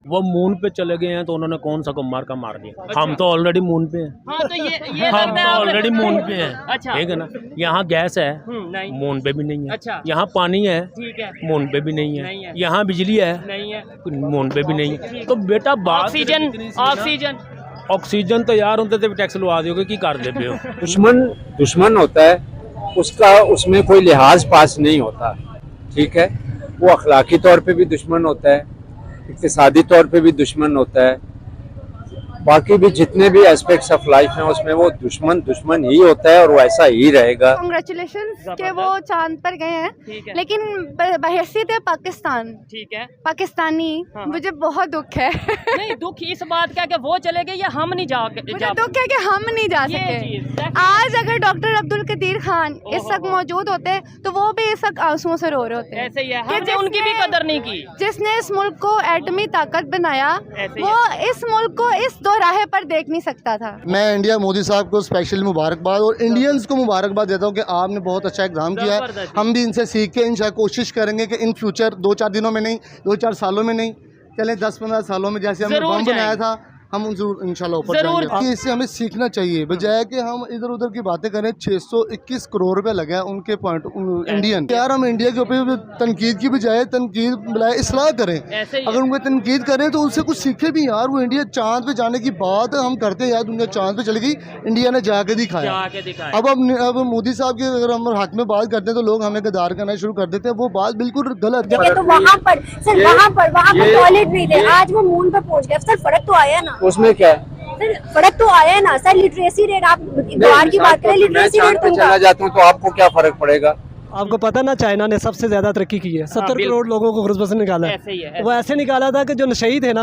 वो मून पे चले गए हैं तो उन्होंने कौन सा कुम्हार का मार दिया। अच्छा। हम तो ऑलरेडी मून पे हैं। हाँ, तो ये हम तो ऑलरेडी मून पे हैं। अच्छा, ठीक है ना। यहाँ गैस है, नहीं, मून पे भी नहीं है। अच्छा, यहाँ पानी है, ठीक है, मून पे भी नहीं नहीं है। है। यहाँ बिजली है, नहीं है, मून पे भी नहीं है। तो बेटा बात ऑक्सीजन ऑक्सीजन ऑक्सीजन तो यार उनसे तो टैक्स लगा दोगे की कर देते हो। दुश्मन होता है, उसका उसमें कोई लिहाज पास नहीं होता। ठीक है, वो अखलाकी तौर पे भी दुश्मन होता है, इक्तिसादी तौर पे भी दुश्मन होता है, बाकी भी जितने भी एस्पेक्ट्स ऑफ लाइफ हैं उसमें वो दुश्मन ही होता है और वो ऐसा ही रहेगा। कांग्रेचुलेशंस के वो चांद पर गए हैं, लेकिन बहैसियत है पाकिस्तान, ठीक है, पाकिस्तानी हाँ। मुझे बहुत दुख है। नहीं, दुख इस बात का कि वो चले गए या हम नहीं मुझे दुख है कि हम नहीं जा सके। आज अगर डॉक्टर अब्दुल कदीर खान इस वक्त मौजूद होते तो वो भी इस वक्त आंसुओं से रो रहे होते। ऐसे ही है, हमने उनकी भी कदर नहीं की। जिसने इस मुल्क को एटमी ताकत बनाया ऐसे वो इस मुल्क को इस राह पर देख नहीं सकता था। मैं इंडिया मोदी साहब को स्पेशली मुबारकबाद और इंडियंस को मुबारकबाद देता हूँ कि आपने बहुत अच्छा एग्जाम किया है। हम भी इनसे सीख के इंशाल्लाह कोशिश करेंगे कि इन फ्यूचर 2-4 दिनों में नहीं, 2-4 सालों में नहीं, चले 10-15 सालों में जैसे हमने बम बनाया था हम जरूर इंशाल्लाह ऊपर जाएंगे। इससे हमें सीखना चाहिए, बजाय कि हम इधर उधर की बातें करें। 621 करोड़ रुपए लगा है उनके पॉइंट इंडियन। यार हम इंडिया के ऊपर तनकीद की बजाय तनकीद बुलाए इसलाह करें। अगर उनको तनकीद करें तो उससे कुछ सीखे भी यार। वो इंडिया चांद पे जाने की बात हम करते हैं यार, दुनिया चांद पे चली गई, इंडिया ने जाके दिखाया। अब मोदी साहब की अगर हम हक में बात करते हैं तो लोग हमें गद्दार करना शुरू कर देते हैं। वो बात बिल्कुल गलत है। तो वहाँ पर सर वहाँ पर टॉयलेट नहीं थे, आज वो मून पे पहुँच गए। सर फर्क तो आया ना, उसमें क्या है सर फर्क तो आया ना। सर लिटरेसी रेट, आप बाहर की बात करें, लिटरेसी रेट पे चला जाता हूँ तो आपको क्या फर्क पड़ेगा। आपको पता ना चाइना ने सबसे ज्यादा तरक्की की है, 70 करोड़ लोगों को गुरबत से निकाला है। वो ऐसे निकाला था कि जो नशई थे ना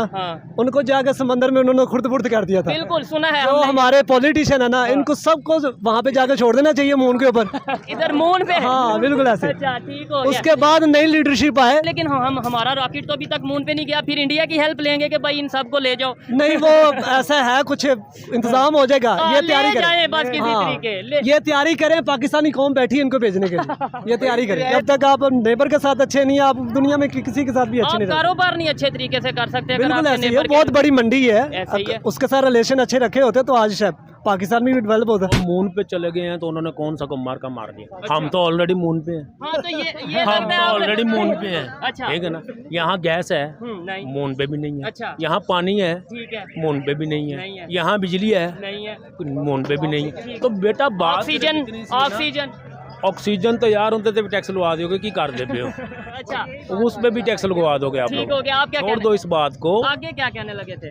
उनको जाकर समंदर में उन्होंने खुर्द कर दिया था। बिल्कुल सुना है। जो हमारे पॉलिटिशियन है ना इनको सबको वहाँ पे जाकर छोड़ देना चाहिए मून के ऊपर। इधर मून पे। हाँ बिल्कुल ऐसे। अच्छा, ठीक हो गया। उसके बाद नई लीडरशिप आए, लेकिन हमारा रॉकेट तो अभी तक मून पे नहीं गया। फिर इंडिया की हेल्प लेंगे कि भाई इन सबको ले जाओ। नहीं वो ऐसा है, कुछ इंतजाम हो जाएगा। ये तैयारी करें, ये तैयारी करें। पाकिस्तानी कौम बैठी है इनको भेजने के लिए, ये तैयारी करें। जब तक आप नेबर के साथ अच्छे नहीं, आप दुनिया में किसी के साथ भी अच्छे नहीं, कारोबार नहीं अच्छे तरीके से कर सकते। बिल्कुल ऐसे ही है, बहुत बड़ी मंडी है, उसके साथ रिलेशन अच्छे रखे होते तो आज शायद पाकिस्तान में भी डेवलप होता। मून पे चले गए हैं तो उन्होंने कौन सा कुम्हार का मार दिया। अच्छा। हम तो ऑलरेडी मून पे हैं। हाँ, तो ये हम तो ऑलरेडी मून पे हैं। अच्छा, ठीक है ना। यहाँ गैस है, मून पे भी नहीं है। अच्छा, यहाँ पानी है, ठीक है, मून पे भी नहीं है। यहाँ बिजली है, नहीं है, मून पे भी नहीं है। तो बेटा बात ऑक्सीजन तो यार उनसे तो टैक्स लगा दोगे की कर देते हो। अच्छा, उस पे भी टैक्स लगवा दोगे आप लोग। आप क्या छोड़ दो इस बात को। आगे क्या कहने लगे थे?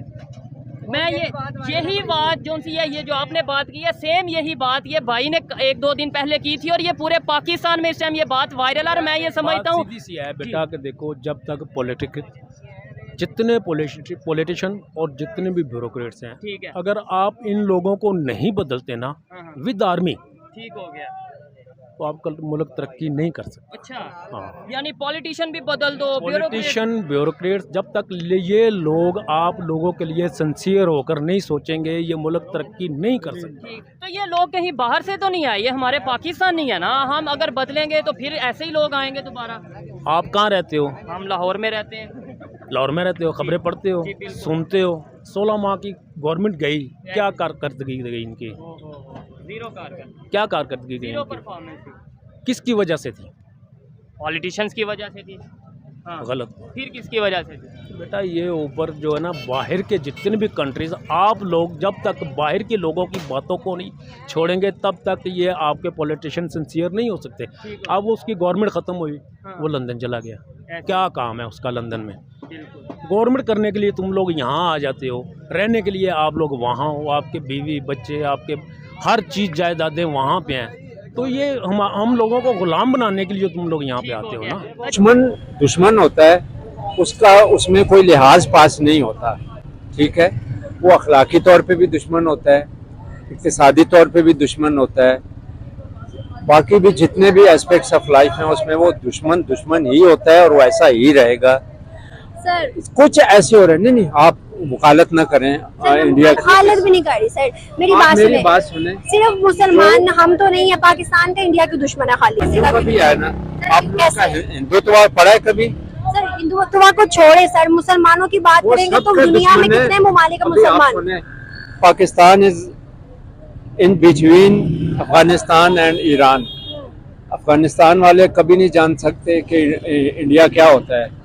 मैं यही बात जो सी है, ये जो आपने बात की है, सेम यही बात ये भाई ने 1-2 दिन पहले की थी और ये पूरे पाकिस्तान में इस टाइम ये बात वायरल है। और मैं ये समझता हूँ सीधी सी है बेटा कि देखो, जब तक जितने पॉलिटिशियन और जितने भी ब्यूरोक्रेट्स हैं, अगर आप इन लोगों को नहीं बदलते ना विद आर्मी, ठीक हो गया, तो आप कल मुल्क तरक्की नहीं कर सकते। अच्छा, हाँ, यानी पॉलिटिशियन भी बदल दो, पॉलिटिशियन ब्यूरोक्रेट्स, जब तक ये लोग आप लोगों के लिए सिंसियर होकर नहीं सोचेंगे, ये मुल्क तरक्की नहीं कर सकते। तो ये लोग कहीं बाहर से तो नहीं आए, ये हमारे पाकिस्तान नहीं है ना। हम अगर बदलेंगे तो फिर ऐसे ही लोग आएंगे दोबारा। आप कहाँ रहते हो? हम लाहौर में रहते हैं। लाहौर में रहते हो, खबरें पढ़ते हो, सुनते हो। 16 माह की गवर्नमेंट गई, क्या कारकर्दगी गई इनकी? क्या कारकर्दगी गई? किसकी वजह से थी? पॉलिटिशियंस की वजह से थी। हाँ, गलत। फिर किसकी वजह से थी? बेटा ये ऊपर जो है ना, बाहर के जितने भी कंट्रीज, आप लोग जब तक बाहर के लोगों की बातों को नहीं छोड़ेंगे तब तक ये आपके पॉलिटिशियन सिंसियर नहीं हो सकते। अब उसकी गवर्नमेंट ख़त्म हुई, वो लंदन चला गया, क्या काम है उसका लंदन में? गवर्नमेंट करने के लिए तुम लोग यहाँ आ जाते हो, रहने के लिए आप लोग वहाँ हो, आपके बीवी बच्चे, आपके हर चीज़ जायदादें वहाँ पे हैं। तो ये हम लोगों को गुलाम बनाने के लिए तुम लोग यहाँ पे आते हो ना। दुश्मन होता है, उसका उसमें कोई लिहाज पास नहीं होता। ठीक है, वो अखलाकी तौर पे भी दुश्मन होता है, इक्तिसादी तौर पे भी दुश्मन होता है, बाकी भी जितने भी एस्पेक्ट्स ऑफ लाइफ हैं उसमें वो दुश्मन ही होता है और वो ऐसा ही रहेगा। सर कुछ ऐसे हो रहे हैं, नहीं आप वकालत न करें इंडिया की। वकालत भी नहीं करी सर, मेरी बात सुने। सिर्फ मुसलमान हम तो नहीं है, पाकिस्तान का इंडिया की दुश्मन है खाली। कभी है ना, आप लोग का हिंदुत्व पढ़ा है कभी? सर हिंदुत्व को छोड़े सर, मुसलमानों की बात वो करेंगे तो सबका दुनिया में दुश्मन है। कितने ममालिक अभी मुसलमान। आप सुने, Pakistan is in between Afghanistan and Iran. Afghanistan वाले कभी नहीं जान सकते कि इंडिया क्या होता है,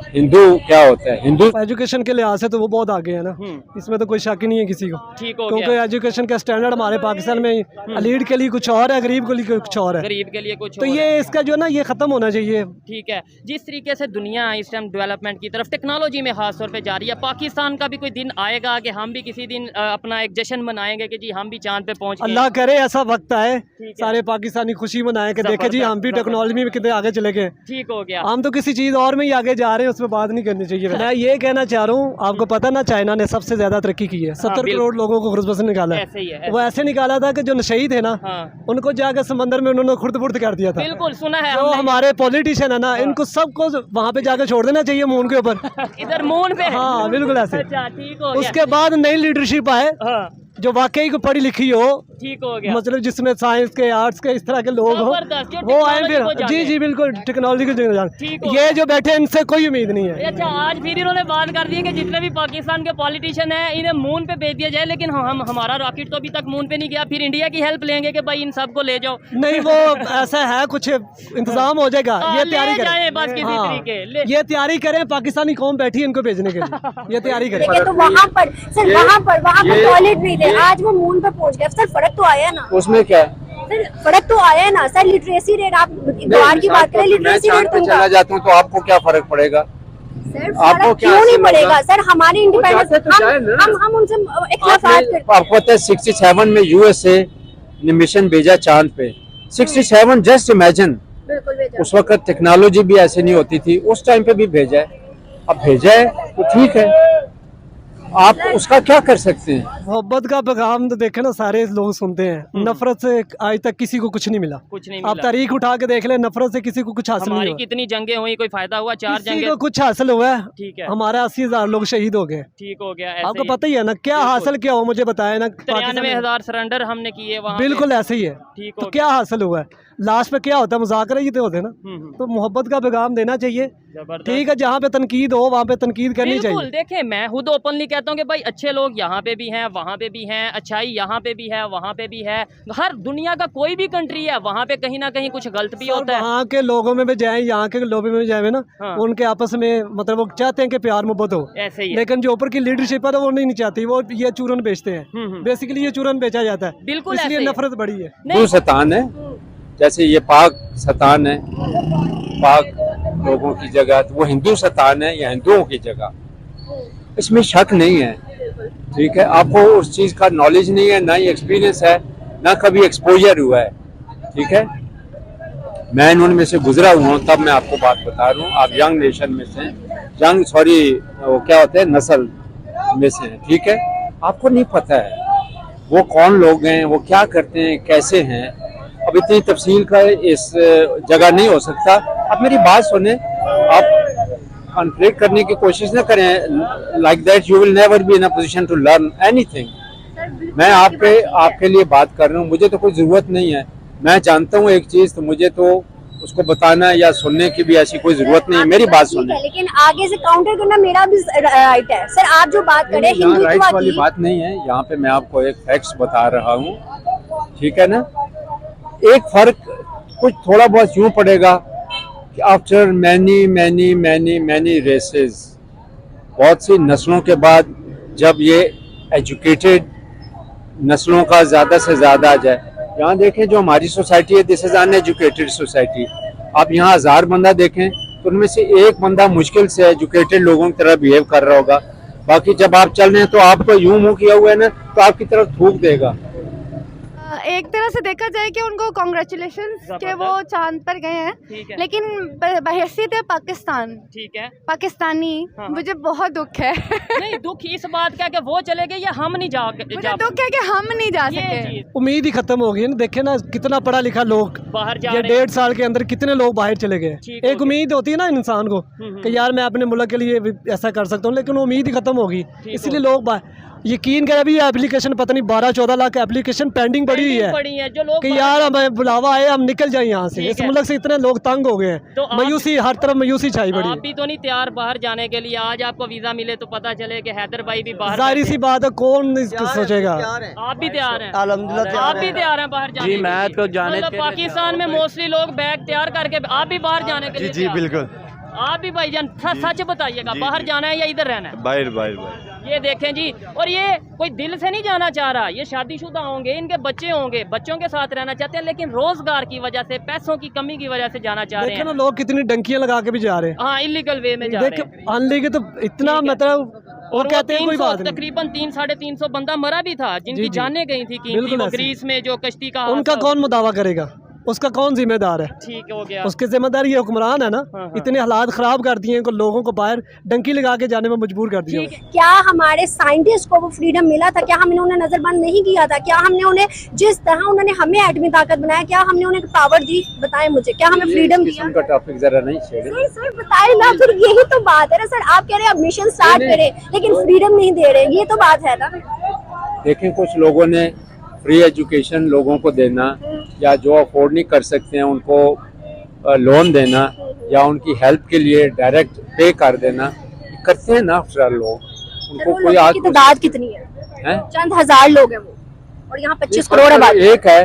हिंदू क्या होता है। हिंदू एजुकेशन के लिहाज से तो वो बहुत आगे है ना, इसमें तो कोई शक ही नहीं है किसी को, ठीक हो क्योंकि गया। एजुकेशन का स्टैंडर्ड हमारे पाकिस्तान में एलीट के लिए कुछ और है, गरीब के लिए कुछ और है। गरीब के लिए कुछ तो और ये है। इसका जो है ना ये खत्म होना चाहिए। ठीक है, जिस तरीके से दुनिया इस टाइम डेवलपमेंट की तरफ टेक्नोलॉजी में खास तौर पे जा रही है, पाकिस्तान का भी कोई दिन आएगा कि हम भी किसी दिन अपना एक जश्न मनाएंगे कि जी हम भी चांद पे पहुंच गए। अल्लाह करे ऐसा वक्त आए, है। सारे पाकिस्तानी खुशी मनाए कि देखे जी हम भी टेक्नोलॉजी में कितने आगे चले गए। ठीक हो गया। हम तो किसी चीज़ और में ही आगे जा रहे हैं, उसमें बात नहीं करनी चाहिए। मैं ये कहना चाह रहा हूँ, आपको पता ना चाइना ने सबसे ज्यादा तरक्की की है, 70 करोड़ लोगों को गुर्बत से निकाला है। ऐसे ही है। वो ऐसे निकाला था कि जो नशे थे ना, हाँ। उनको जाकर समंदर में उन्होंने खुर्द-बुर्द कर दिया था। बिल्कुल सुना है जो हमने। हमारे पॉलिटिशियन है ना, इनको सबको वहाँ पे जाकर छोड़ देना चाहिए मून के ऊपर। इधर मून पे। हाँ बिल्कुल ऐसे। अच्छा ठीक हो गया। उसके बाद नई लीडरशिप आए हाँ, जो वाकई को पढ़ी लिखी हो, ठीक हो गया। मतलब जिसमें साइंस के आर्ट्स के इस तरह के लोग हो, जबरदस्त, जो वो आए technology को फिर। जाने। जी जी बिल्कुल, टेक्नोलॉजी को जान। ठीक हो ये जो बैठे इनसे कोई उम्मीद नहीं है। अच्छा, आज फिर इन्होंने बात कर दी है कि जितने भी पाकिस्तान के पॉलिटिशियन हैं इन्हें मून पे भेज दिया जाए, लेकिन हमारा रॉकेट तो अभी तक मून पे नहीं गया। फिर इंडिया की हेल्प लेंगे कि भाई इन सबको ले जाओ। नहीं वो ऐसा है, कुछ इंतजाम हो जाएगा। ये तैयारी ले जाएं बस करें, किसी हाँ, तरीके ले। ये तैयारी करें, पाकिस्तानी कौम बैठी है इनको भेजने के लिए, ये तैयारी करें। देखिए तो वहाँ पर सर, वहाँ पर टॉयलेट नहीं थे, आज वो मून पे पहुँच गए। सर फर्क तो आया ना, उसमें क्या है? सर फर्क तो आया ना सर। लिटरेसी रेट, आप बाहर की बात करें, मैं लिटरेसी चांद रेट पे उनका चला जाता हूँ तो आपको क्या फर्क पड़ेगा? सर आपको फर्क क्या क्यों नहीं हासिल पड़ेगा होगा? सर? हमारी इंडिपेंडेंस, जाते तो जाए ना। हम उनसे इख्तिलाफात करते। आपको पता है 67 में यूएसए ने मिशन भेजा चांद पे। 67 जस्ट इमेजिन, बिल्कुल भेजा। उस वक्त टेक्नोलॉजी भी ऐसे नहीं होती थी, उस टाइम पे भी भेजा है। अब भेजा है तो ठीक है, आप उसका क्या कर सकते हैं? मोहब्बत का पैगाम तो देखे ना सारे लोग सुनते हैं, नफरत से आज तक किसी को कुछ नहीं मिला। कुछ नहीं आप मिला। तारीख उठा के देख ले, नफरत से किसी को कुछ हासिल नहीं हमारी हुआ। कितनी जंगें हुई, कोई फायदा हुआ? 4 किसी जंगें। को कुछ हासिल हुआ है? ठीक है, हमारे 80,000 लोग शहीद हो गए। ठीक हो गया। ऐसे आपको ही। पता ही है ना क्या बिल्कुल। हासिल क्या हुआ, मुझे बताया ना। 93,000 सरेंडर हमने किए वहाँ पे। बिल्कुल ऐसे ही है। ठीक तो हो क्या हासिल हुआ है? लास्ट पे क्या होता है? मुज़ाकरे ही तो होते हैं ना। हम्म। तो मोहब्बत का पैगाम देना चाहिए। जबरदस्त। ठीक है, जहाँ पे तनकीद हो वहाँ पे तनकीद करनी बिल्कुल। चाहिए। देखें, मैं खुद ओपनली कहता हूँ कि भाई अच्छे लोग यहाँ पे भी हैं, वहाँ पे भी हैं, अच्छाई यहाँ पे भी है, वहाँ पे भी है। हर दुनिया का कोई भी कंट्री है, वहाँ पे कहीं ना कहीं कुछ गलत भी होता है। वहाँ के लोगों में भी जाए, यहाँ के लोगों में भी जाए ना, हाँ। उनके आपस में मतलब वो चाहते हैं कि प्यार मोहब्बत हो, ऐसे ही है। लेकिन जो ऊपर की लीडरशिप है तो वो नहीं चाहती, वो ये चूरन बेचते हैं। बेसिकली ये चूरन बेचा जाता है, बिल्कुल इसलिए ऐसे ही। नफरत बढ़ी है। नहीं। हिंदू सतान है, जैसे ये पाक सतान है, पाक लोगों की जगह, तो वो हिंदू सतान है या हिंदुओं की जगह, इसमें शक नहीं है। ठीक है, आपको उस चीज़ का नॉलेज नहीं है, ना ही एक्सपीरियंस है, ना कभी एक्सपोजर हुआ है। ठीक है, मैं उनमें से गुजरा हुआ हूँ, तब मैं आपको बात बता रहा हूँ। आप यंग नेशन में से, यंग सॉरी वो क्या होते हैं, नस्ल में से हैं। ठीक है, आपको नहीं पता है वो कौन लोग हैं, वो क्या करते हैं, कैसे हैं। अब इतनी तफसील का इस जगह नहीं हो सकता। अब मेरी बात सुने, आप कॉन्फ्लिक्ट करने की कोशिश ना करें। Like that you will never be in a position to learn anything. मैं आपके लिए बात कर रहा हूँ, मुझे तो कोई ज़रूरत नहीं है। मैं जानता हूँ एक चीज़, तो मुझे तो उसको बताना या सुनने की भी ऐसी कोई ज़रूरत नहीं है। मेरी बात सुने, लेकिन आगे से काउंटर करना मेरा भी राइट है सर। आप जो बात करें यहाँ राइट हिंदुत्व वाली की, बात नहीं है। यहाँ पे मैं आपको एक फैक्ट्स बता रहा हूँ, ठीक है ना। एक फर्क कुछ थोड़ा बहुत यूँ पड़ेगा कि after many many many many races, बहुत सी नस्लों के बाद जब ये एजुकेटेड नस्लों का ज़्यादा से ज़्यादा आ जाए। यहाँ देखें जो हमारी सोसाइटी है, दिस इज अनएजुकेटेड सोसाइटी। आप यहाँ 1000 बंदा देखें तो उनमें से एक बंदा मुश्किल से एजुकेटेड लोगों की तरह बिहेव कर रहा होगा। बाकी जब आप चल रहे हैं तो आपको यूं मुंह किया हुआ है ना, तो आपकी तरफ थूक देगा। एक तरह से देखा जाए कि उनको कॉन्ग्रेचुलेशंस कि वो चांद पर गए हैं, ठीक है। लेकिन बहैसियत है पाकिस्तान, ठीक है। पाकिस्तानी, हाँ। मुझे बहुत दुख है। नहीं, दुख इस बात का कि वो चले गए या हम नहीं मुझे दुख है कि हम नहीं जा ये सके। चीज़ उम्मीद ही खत्म हो गई है ना। देखे ना कितना पढ़ा लिखा लोग बाहर जा ये रहे हैं। 1.5 साल के अंदर कितने लोग बाहर चले गए। ठीक हो एक उम्मीद होती है ना इंसान को कि यार मैं अपने मुल्क के लिए भी ऐसा कर सकता हूँ, लेकिन वो उम्मीद ही खत्म होगी। इसलिए लोग यकीन करें, अभी एप्लीकेशन पता नहीं 12-14 लाख एप्लीकेशन पेंडिंग पड़ी हुई है पड़ी है जो लोग कि यार हमें बुलावा आए, हम निकल जाए यहाँ से। इस मुल्क से इतने लोग तंग हो गए हैं, तो मायूसी, हर तरफ मायूसी छाई पड़ी आप है। भी तो नहीं तैयार बाहर जाने के लिए? आज आपको वीजा मिले तो पता चले कि हैदर भाई भी बाहर जाहिर सी बात है, कौन इसको सोचेगा। आप भी तैयार हैं? अल्हम्दुलिल्लाह आप भी तैयार हैं बाहर जाने जी, के मैं लिए? तो जाने मतलब पाकिस्तान में मोस्टली लोग बैग तैयार करके आप भी बाहर जाने के लिए? जी बिल्कुल। आप भी भाईजान सच बताइएगा, बाहर जाना है या इधर रहना है? बाहर बाहर। ये देखें जी, और ये कोई दिल से नहीं जाना चाह रहा, ये शादीशुदा होंगे, इनके बच्चे होंगे, बच्चों के साथ रहना चाहते हैं, लेकिन रोजगार की वजह से, पैसों की कमी की वजह से जाना चाह रहे देखे ना हैं। लोग कितनी डंकियां लगा के भी जा रहे हैं। हाँ, इलीगल वे में जा रहे देख हैं। अनलीगल तो इतना ठीक है। मतलब और वो कहते हैं कोई बात नहीं। तकरीबन 300-350 बंदा मरा भी था, जिनकी जी, जी। जानें गई थी बिल्कुल ऐसे। ग्रीस में जो कश्ती का उनका हादसा कौन मुदावा करेगा, उसका कौन जिम्मेदार है? ठीक हो गया। उसकी जिम्मेदारी ये हुक्मरान है ना। हाँ। इतने हालात खराब कर दिए हैं, लोगों को बाहर डंकी लगा के जाने में मजबूर कर दिया। ठीक है। क्या हमारे साइंटिस्ट को वो फ्रीडम मिला था? क्या हमने उन्हें नजरबंद नहीं किया था? क्या हमने उन्हें जिस तरह उन्होंने हमें एटमी ताकत बनाया, क्या हमने उन्हें पावर दी? बताएं मुझे, क्या हमें फ्रीडम दिया? किस्म का टॉपिक जरा नहीं छेड़े। सर बताए ना, फिर यही तो बात है ना सर। आप कह रहे हैं अब मिशन स्टार्ट करें, लेकिन फ्रीडम नहीं दे रहे, ये तो बात है ना। देखें, कुछ लोगों ने फ्री एजुकेशन लोगों को देना, या जो अफोर्ड नहीं कर सकते हैं उनको लोन देना, या उनकी हेल्प के लिए डायरेक्ट पे कर देना, करते हैं ना अफसर लोग। सर, उनको वो कोई लोगों आज की तादाद कितनी है? है? चंद हजार लोग हैं वो, और यहाँ 25 करोड़ आबादी। एक है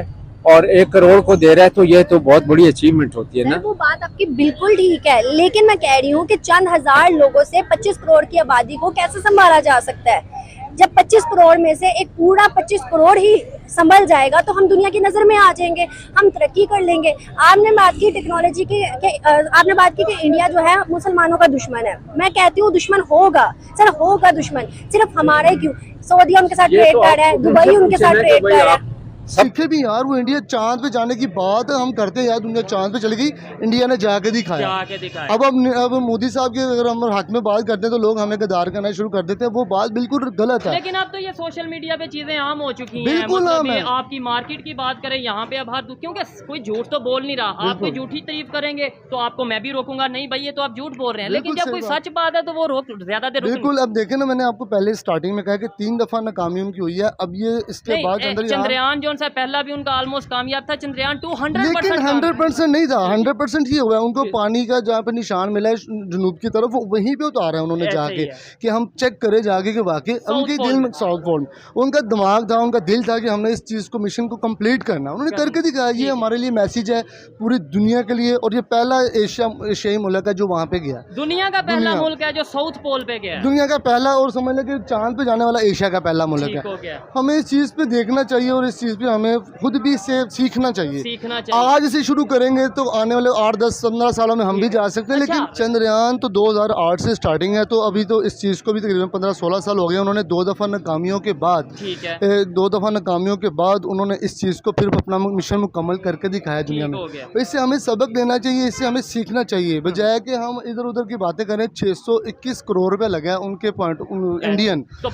और 1 करोड़ को दे रहा है, तो ये तो बहुत बड़ी अचीवमेंट होती है सर, ना। वो बात आपकी बिल्कुल ठीक है, लेकिन मैं कह रही हूँ कि चंद हजार लोगों से 25 करोड़ की आबादी को कैसे संभाला जा सकता है? जब 25 करोड़ में से एक पूरा 25 करोड़ ही संभल जाएगा तो हम दुनिया की नजर में आ जाएंगे, हम तरक्की कर लेंगे। आपने बात की टेक्नोलॉजी की, आपने बात की कि इंडिया जो है मुसलमानों का दुश्मन है। मैं कहती हूँ दुश्मन होगा सर, होगा दुश्मन। सिर्फ हमारे क्यों, सऊदीया उनके साथ ट्रेड कर रहा है, दुबई उनके साथ ट्रेड कर रहा है। सीखे भी यार, वो इंडिया चांद पे जाने की बात हम करते हैं यार, दुनिया चांद पे चली गई, इंडिया ने जाके दिखाया। जाके दिखाया। अब मोदी साहब की अगर हम हक में बात करते हैं तो लोग हमें गद्दार करना शुरू कर देते हैं, वो बात बिल्कुल गलत है। लेकिन अब तो ये सोशल मीडिया पे चीजें आम हो चुकी हैं। बिल्कुल मतलब आम ये है। आपकी मार्केट की बात करें, यहाँ पे अब हर क्योंकि कोई झूठ तो बोल नहीं रहा। आप कोई झूठी तारीफ करेंगे तो आपको मैं भी रोकूंगा, नहीं भाई ये तो आप झूठ बोल रहे हैं। लेकिन बिल्कुल जब कोई सही सच बात है तो वो रोक ज्यादा देर रुक बिल्कुल। अब देखे ना, मैंने आपको पहले स्टार्टिंग में कहा कि 3 दफा नाकामी उनकी हुई है। अब ये इसके बाद अंदर चंद्रयान जो सा पहला भी उनका ऑलमोस्ट कामयाब था, चंद्रयान 2 लेकिन 100% नहीं था, 100% ही हुआ है। उनको पानी का जहाँ पे निशान मिला है जनूब की तरफ, वहीं पे उतारा है उन्होंने जाके, कि हम चेक करें जाके कि वाकई उनके दिल में, साउथ पोल उनका दिमाग था, उनका दिल था कि हमने इस चीज़ को, मिशन को कंप्लीट करना। उन्होंने करके दिखाया। ये हमारे लिए मैसेज है पूरी दुनिया के लिए, और ये पहला एशियाई मुल्क है जो वहाँ पे गया, दुनिया का पहला मुल्क है जो साउथ पोल पे गया है। दुनिया का पहला, और समझ लें कि चांद पे जाने वाला एशिया का पहला मुल्क ठीक हो है। गया। हमें इस चीज़ पे देखना चाहिए, और इस चीज़ पे हमें खुद भी इससे सीखना चाहिए। सीखना चाहिए। आज से शुरू करेंगे तो आने वाले 8, 10, 15 सालों में हम भी जा सकते हैं। अच्छा। लेकिन चंद्रयान तो 2008 से स्टार्टिंग है, तो अभी तो इस चीज़ को भी तकरीबन 15-16 साल हो गए। उन्होंने 2 दफ़ा नाकामियों के बाद, ठीक है। 2 दफ़ा नाकामियों के बाद उन्होंने इस चीज़ को फिर अपना मिशन मुकम्मल करके दिखाया दुनिया में। हो गया। तो इससे हमें सबक लेना चाहिए, इससे हमें सीखना चाहिए, बजाय कि हम इधर उधर की बातें करें। 621 करोड़ रुपये लगा है उनके पॉइंट इंडियन तो